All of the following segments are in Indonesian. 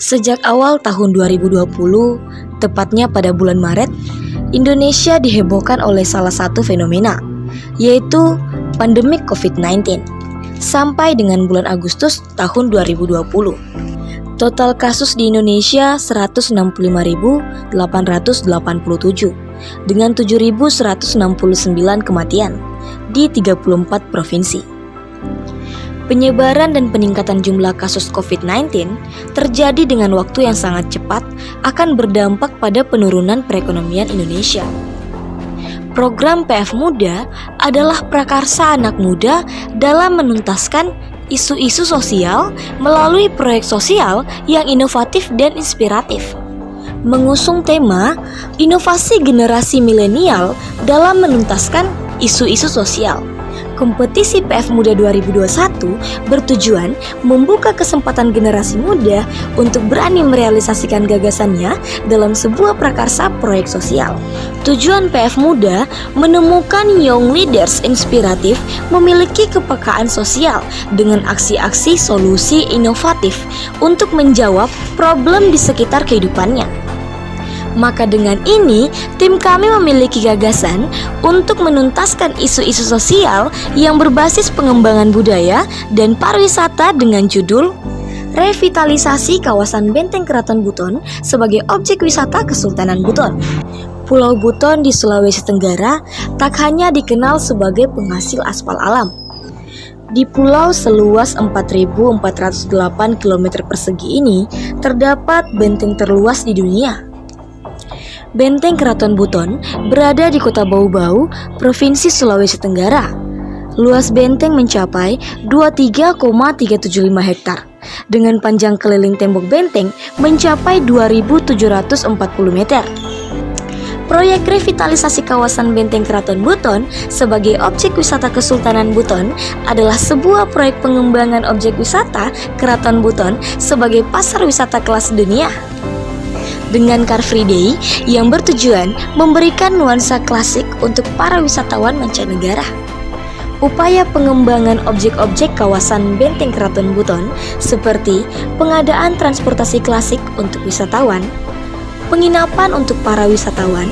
Sejak awal tahun 2020, tepatnya pada bulan Maret, Indonesia dihebohkan oleh salah satu fenomena, yaitu pandemik COVID-19. Sampai dengan bulan Agustus tahun 2020, total kasus di Indonesia 165.887 dengan 7.169 kematian di 34 provinsi. Penyebaran dan peningkatan jumlah kasus COVID-19 terjadi dengan waktu yang sangat cepat akan berdampak pada penurunan perekonomian Indonesia. Program PF Muda adalah prakarsa anak muda dalam menuntaskan isu-isu sosial melalui proyek sosial yang inovatif dan inspiratif. Mengusung tema inovasi generasi milenial dalam menuntaskan isu-isu sosial. Kompetisi PF Muda 2021 bertujuan membuka kesempatan generasi muda untuk berani merealisasikan gagasannya dalam sebuah prakarsa proyek sosial. Tujuan PF Muda menemukan young leaders inspiratif memiliki kepekaan sosial dengan aksi-aksi solusi inovatif untuk menjawab problem di sekitar kehidupannya. Maka dengan ini, tim kami memiliki gagasan untuk menuntaskan isu-isu sosial yang berbasis pengembangan budaya dan pariwisata dengan judul Revitalisasi Kawasan Benteng Keraton Buton sebagai objek wisata Kesultanan Buton. Pulau Buton di Sulawesi Tenggara tak hanya dikenal sebagai penghasil aspal alam. Di pulau seluas 4.408 km persegi ini terdapat benteng terluas di dunia. Benteng Keraton Buton berada di Kota Bau-Bau, Provinsi Sulawesi Tenggara. Luas benteng mencapai 23,375 hektar, dengan panjang keliling tembok benteng mencapai 2.740 meter. Proyek revitalisasi kawasan Benteng Keraton Buton sebagai objek wisata Kesultanan Buton adalah sebuah proyek pengembangan objek wisata Keraton Buton sebagai pasar wisata kelas dunia. Dengan Car Free Day yang bertujuan memberikan nuansa klasik untuk para wisatawan mancanegara. Upaya pengembangan objek-objek kawasan Benteng Keraton Buton seperti pengadaan transportasi klasik untuk wisatawan, penginapan untuk para wisatawan,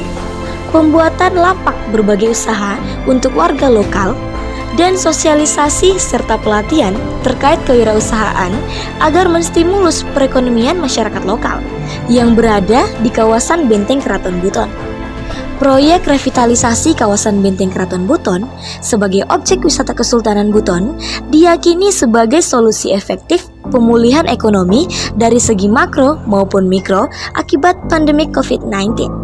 pembuatan lapak berbagai usaha untuk warga lokal, dan sosialisasi serta pelatihan terkait kewirausahaan agar menstimulus perekonomian masyarakat lokal yang berada di kawasan Benteng Keraton Buton. Proyek revitalisasi kawasan Benteng Keraton Buton sebagai objek wisata Kesultanan Buton diyakini sebagai solusi efektif pemulihan ekonomi dari segi makro maupun mikro akibat pandemi COVID-19.